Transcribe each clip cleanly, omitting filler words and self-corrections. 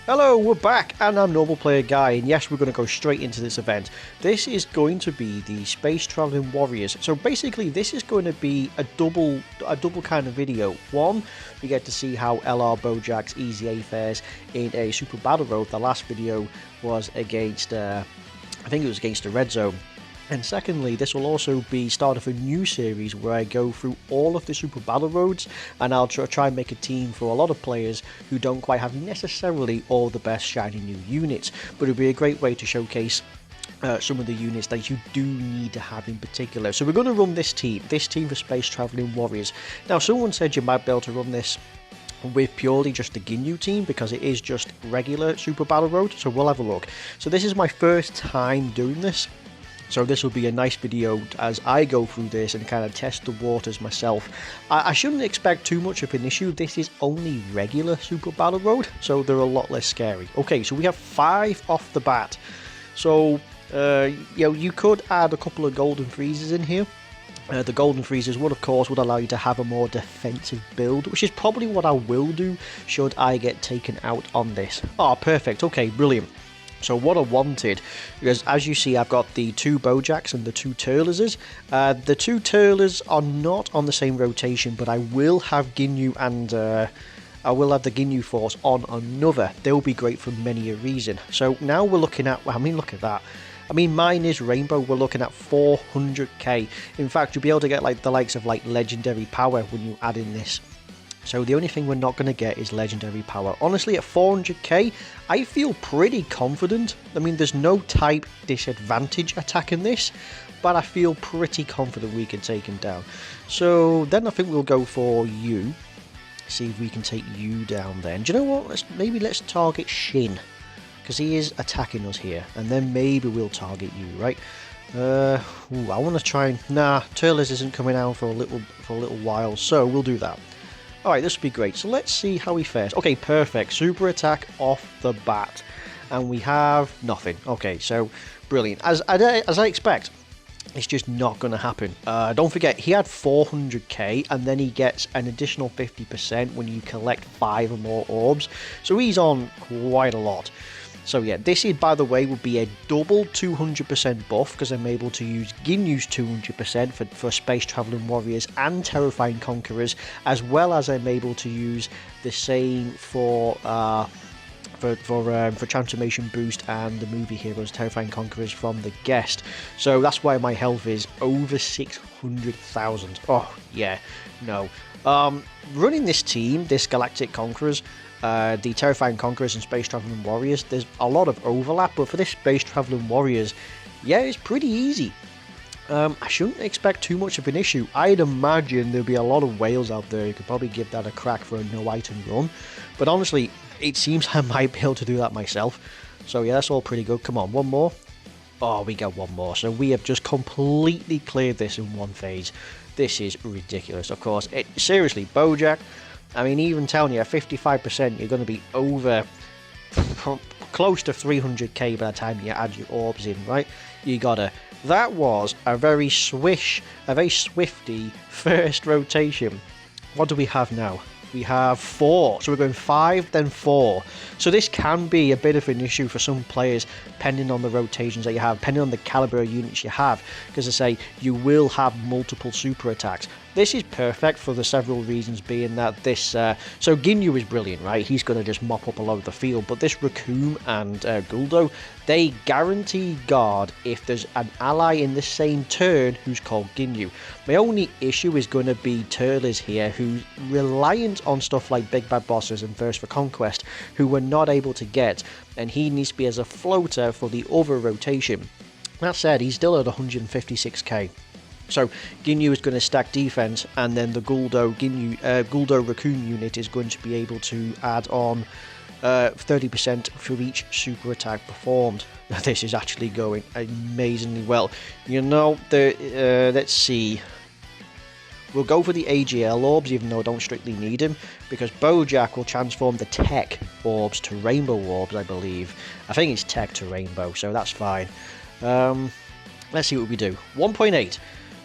Hello, we're back, and I'm Normal Player Guy, and yes, we're going to go straight into this event. This is going to be the Space Traveling Warriors. So basically, this is going to be a double kind of video. One, we get to see how LR Bojack's Easy A fares in a Super Battle Road. The last video was against, I think it was against the Red Zone. And secondly, this will also be start of a new series where I go through all of the Super Battle Roads, and I'll try and make a team for a lot of players who don't quite have necessarily all the best shiny new units, but it'll be a great way to showcase some of the units that you do need to have in particular. So we're going to run this team for Space Traveling Warriors. Now, someone said you might be able to run this with purely just the Ginyu team because it is just regular Super Battle Road, so we'll have a look. So this is my first time doing this. So this will be a nice video as I go through this and kind of test the waters myself. I shouldn't expect too much of an issue. This is only regular Super Battle Road, so they're a lot less scary. Okay, so we have 5 off the bat. So, you could add a couple of golden freezes in here. The golden freezers would, of course, allow you to have a more defensive build, which is probably what I will do should I get taken out on this. Oh, perfect. Okay, brilliant. So what I wanted, because as you see I've got the 2 Bojacks and the 2 Turleses. The 2 Turles are not on the same rotation, but I will have Ginyu and I will have the Ginyu Force on another. They'll be great for many a reason. So now we're looking at, well, I mean, look at that. I mean, mine is Rainbow. We're looking at 400k. In fact, you'll be able to get like the likes of like Legendary Power when you add in this. So the only thing we're not going to get is Legendary Power. Honestly, at 400k, I feel pretty confident. I mean, there's no type disadvantage attacking this, but I feel pretty confident we can take him down. So then I think we'll go for you. See if we can take you down then. Do you know what? Maybe let's target Shin, because he is attacking us here. And then maybe we'll target you, right? I want to try and... Nah, Turles isn't coming out for a little while, so we'll do that. Alright, this will be great. So let's see how he fares. Okay, perfect. Super attack off the bat. And we have nothing. Okay, so brilliant. As I expect, it's just not going to happen. Don't forget, he had 400k, and then he gets an additional 50% when you collect 5 or more orbs. So he's on quite a lot. So yeah, this is, by the way, will be a double 200% buff because I'm able to use Ginyu's 200% for Space Traveling Warriors and Terrifying Conquerors, as well as I'm able to use the same for Transformation Boost and the Movie Heroes Terrifying Conquerors from the guest. So that's why my health is over 600,000. Oh yeah, no. Running this team, this Galactic Conquerors, the Terrifying Conquerors and Space Traveling Warriors, there's a lot of overlap, but for this Space Traveling Warriors, yeah, it's pretty easy. I shouldn't expect too much of an issue. I'd imagine there'll be a lot of whales out there who could probably give that a crack for a no-item run, but honestly, it seems I might be able to do that myself. So yeah, that's all pretty good. Come on, one more. Oh, we got one more. So we have just completely cleared this in one phase. This is ridiculous, of course. Seriously, Bojack, I mean, even telling you, at 55%, you're going to be over close to 300k by the time you add your orbs in, right? You gotta. That was a very swifty first rotation. What do we have now? We have 4, so we're going 5, then 4. So this can be a bit of an issue for some players, depending on the rotations that you have, depending on the caliber of units you have, because I say you will have multiple super attacks. This is perfect for the several reasons being that this... so Ginyu is brilliant, right? He's going to just mop up a lot of the field, but this Raccoon and Guldo, they guarantee guard if there's an ally in the same turn who's called Ginyu. My only issue is going to be Turles here, who's reliant on stuff like Big Bad Bosses and Thirst for Conquest, who we're not able to get, and he needs to be as a floater for the other rotation. That said, he's still at 156k. So Ginyu is going to stack defense, and then the Guldo Raccoon unit is going to be able to add on 30% for each super attack performed. This is actually going amazingly well. You know, let's see. We'll go for the AGL orbs, even though I don't strictly need him, because Bojack will transform the Tech orbs to Rainbow orbs, I believe. I think it's Tech to Rainbow, so that's fine. Let's see what we do. 1.8.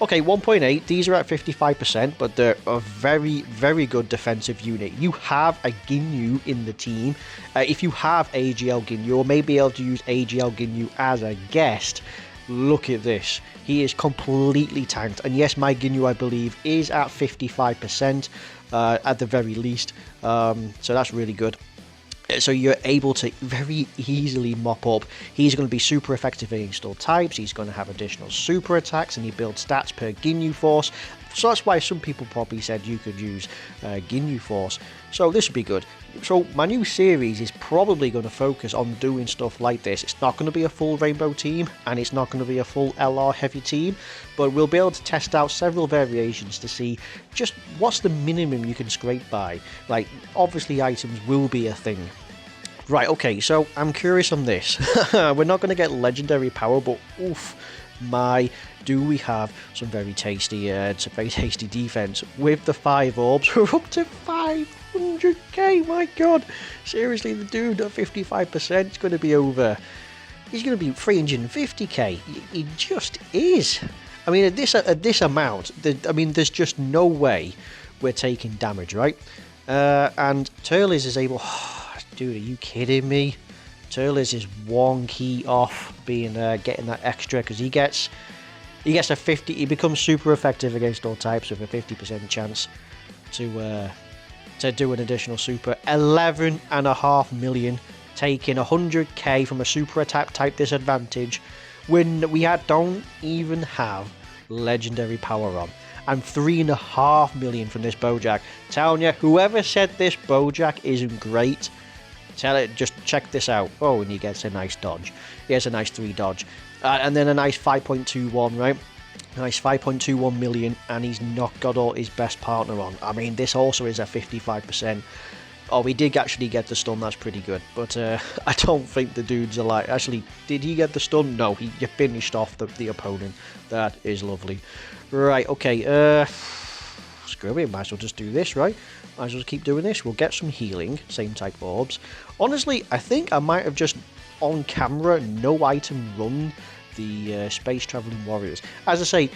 Okay, 1.8, these are at 55%, but they're a very, very good defensive unit. You have a Ginyu in the team. If you have AGL Ginyu, or may be able to use AGL Ginyu as a guest, look at this. He is completely tanked. And yes, my Ginyu, I believe, is at 55% at the very least. So that's really good. So you're able to very easily mop up. He's going to be super effective against all types. He's going to have additional super attacks, and he builds stats per Ginyu Force. So that's why some people probably said you could use Ginyu Force. So this would be good. So my new series is probably going to focus on doing stuff like this. It's not going to be a full Rainbow team, and it's not going to be a full LR heavy team, but we'll be able to test out several variations to see just what's the minimum you can scrape by. Like, obviously items will be a thing. Right, okay, so I'm curious on this. We're not going to get legendary power, but oof, do we have some very tasty defense. With the 5 orbs, we're up to 500k, my god. Seriously, the dude at 55% is going to be over. He's going to be 350k. He just is. I mean, at this amount, there's just no way we're taking damage, right? And Turles is able... Dude, are you kidding me? Turles is 1 key off being getting that extra, because he gets a 50. He becomes super effective against all types with a 50% chance to do an additional super. 11.5 million, taking 100k from a super attack type disadvantage when we don't even have legendary power on. And 3.5 million from this Boujack. Telling you, whoever said this Boujack isn't great, tell it, just check this out. Oh, and he gets a nice dodge. He has a nice 3 dodge. And then a nice 5.21, right? Nice 5.21 million, and he's not got all his best partner on. I mean, this also is a 55%. Oh, we did actually get the stun, that's pretty good. But I don't think the dude's alive. Actually, did he get the stun? No, he finished off the opponent. That is lovely. Right, okay, screw it, might as well just do this, right? Might as well keep doing this. We'll get some healing, same type of orbs. Honestly, I think I might have just, on camera, no item run the Space Traveling Warriors. As I say,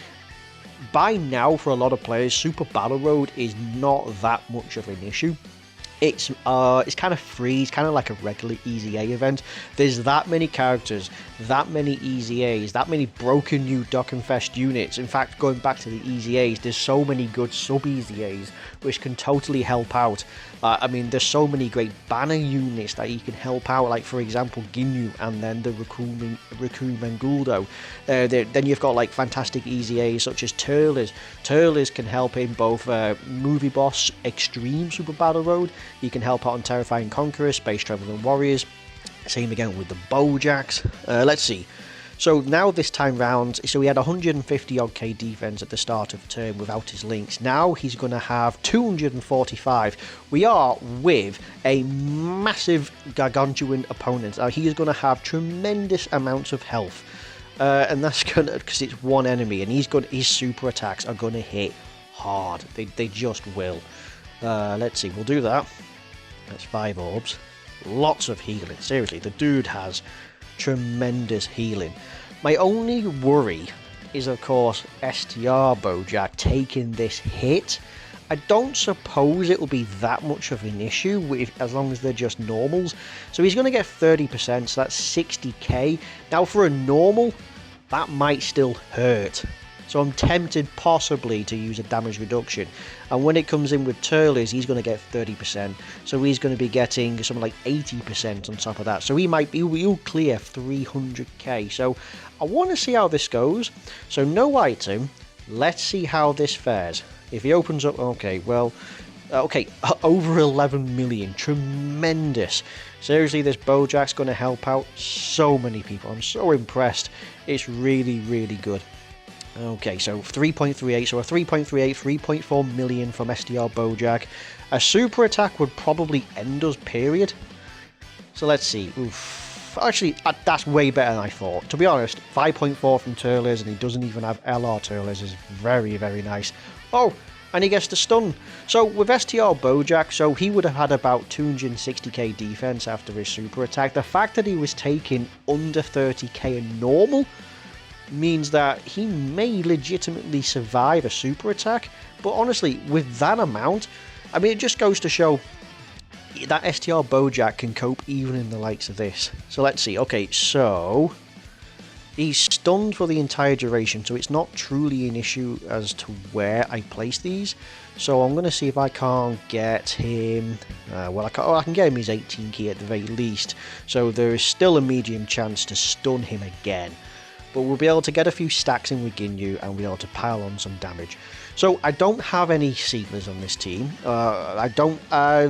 by now, for a lot of players, Super Battle Road is not that much of an issue. It's kind of free. It's kind of like a regular Easy A event. There's that many characters, that many Easy A's, that many broken new Dokkenfest units. In fact, going back to the Easy A's, there's so many good sub-Easy A's which can totally help out. I mean, there's so many great banner units that you can help out, like for example Ginyu and then the Raccoon Manguldo. Then you've got like fantastic Easy A's such as Turles. Turles can help in both Movie Boss Extreme Super Battle Road. He can help out on Terrifying Conqueror, Space Traveling Warriors. Same again with the Bojacks. Let's see. So now this time round, so he had 150 odd K defense at the start of the turn without his links. Now he's going to have 245. We are with a massive gargantuan opponent. He is going to have tremendous amounts of health. And that's going to, because it's one enemy, and his super attacks are going to hit hard. They just will. Let's see, we'll do that. That's 5 orbs. Lots of healing. Seriously, the dude has tremendous healing. My only worry is, of course, STR Boujack taking this hit. I don't suppose it will be that much of an issue as long as they're just normals. So he's going to get 30%, so that's 60k. Now for a normal, that might still hurt. So I'm tempted possibly to use a damage reduction. And when it comes in with Turles, he's going to get 30%. So he's going to be getting something like 80% on top of that. So he'll clear 300k. So I want to see how this goes. So no item. Let's see how this fares. If he opens up, okay, well, okay, over 11 million. Tremendous. Seriously, this Bojack's going to help out so many people. I'm so impressed. It's really, really good. Okay, so 3.38, so a 3.38, 3.4 million from SDR Boujack. A super attack would probably end us, period. So let's see. Oof. Actually, that's way better than I thought. To be honest, 5.4 from Turles, and he doesn't even have LR Turles, is very, very nice. Oh, and he gets the stun. So with STR Boujack, so he would have had about 260k defense after his super attack. The fact that he was taking under 30k in normal, means that he may legitimately survive a super attack. But honestly, with that amount, I mean, it just goes to show that STR Boujack can cope even in the likes of this. So let's see. Okay, so he's stunned for the entire duration, so it's not truly an issue as to where I place these. So I'm going to see if I can't get him. Well, I can get him his 18 key at the very least. So there is still a medium chance to stun him again. But we'll be able to get a few stacks in with Ginyu and we'll be able to pile on some damage. So I don't have any Seekers on this team.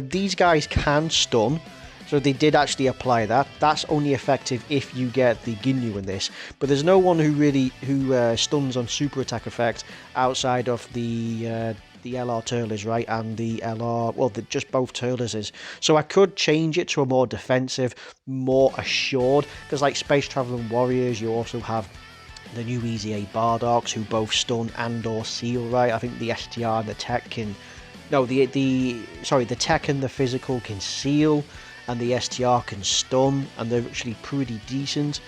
These guys can stun. So they did actually apply that. That's only effective if you get the Ginyu in this. But there's no one who stuns on super attack effect outside of the LR Turles, right? And the LR, well, just both Turles. So I could change it to a more defensive, more assured. Because like Space Traveling Warriors, you also have the new Easy A Bardocs who both stun and or seal, right? I think the STR and the Tech can... No, the Tech and the Physical can seal. And the STR can stun, and they're actually pretty decent.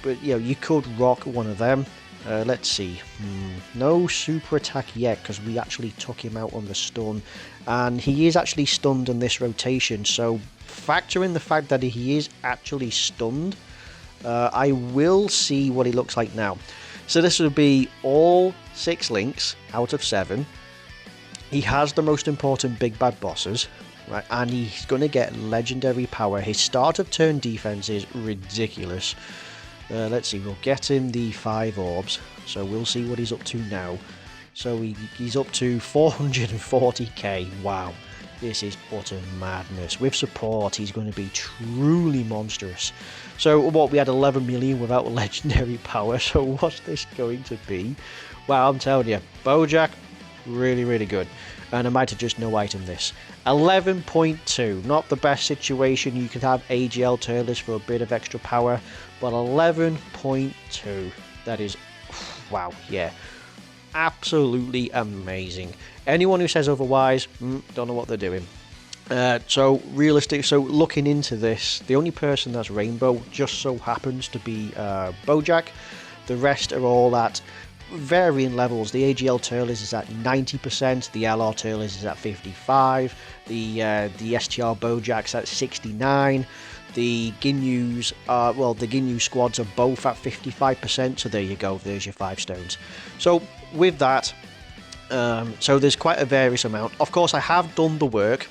But, you know, you could rock one of them. Let's see. No super attack yet, because we actually took him out on the stun. And he is actually stunned in this rotation, so factor in the fact that he is actually stunned. I will see what he looks like now. So this would be all 6 links out of 7. He has the most important big bad bosses. Right, and he's going to get legendary power. His start of turn defense is ridiculous. Let's see, we'll get him the 5 orbs, so we'll see what he's up to now. So he's up to 440k. Wow, this is utter madness. With support, he's going to be truly monstrous. So what, we had 11 million without legendary power, so what's this going to be? Wow, I'm telling you, Boujack, really, really good. And I might have just no item this. 11.2, not the best situation. You could have AGL Turles for a bit of extra power, but 11.2, that is, wow, yeah, absolutely amazing. Anyone who says otherwise, don't know what they're doing. So looking into this, the only person that's Rainbow just so happens to be Boujack. The rest are all at varying levels. The AGL Turles is at 90%, the LR Turles is at 55%, the STR Bojack's at 69%, the Ginyus, the Ginyu squads are both at 55%, so there you go, there's your 5 stones. So with that, so there's quite a various amount. Of course, I have done the work.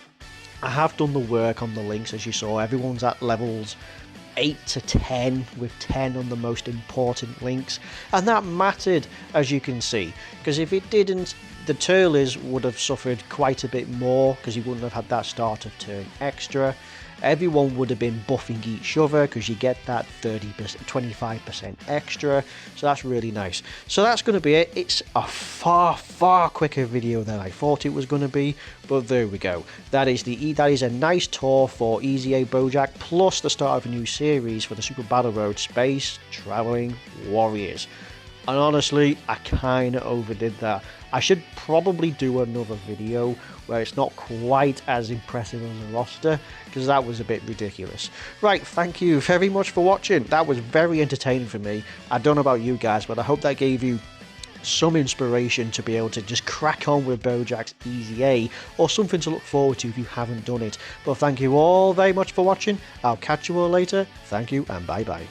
I have done the work on the links, as you saw. Everyone's at levels 8 to 10, with 10 on the most important links, and that mattered, as you can see, because if it didn't, the Turles would have suffered quite a bit more, because you wouldn't have had that start of turn extra. Everyone would have been buffing each other, because you get that 30%, 25% extra, so that's really nice. So that's going to be it. It's a far quicker video than I thought it was going to be, but there we go. That is a nice tour for Easy A Boujack, plus the start of a new series for the Super Battle Road Space Traveling Warriors. And honestly, I kind of overdid that. I should probably do another video where it's not quite as impressive as a roster, because that was a bit ridiculous. Right, thank you very much for watching. That was very entertaining for me. I don't know about you guys, but I hope that gave you some inspiration to be able to just crack on with Boujack's Easy A, or something to look forward to if you haven't done it. But thank you all very much for watching. I'll catch you all later. Thank you and bye bye.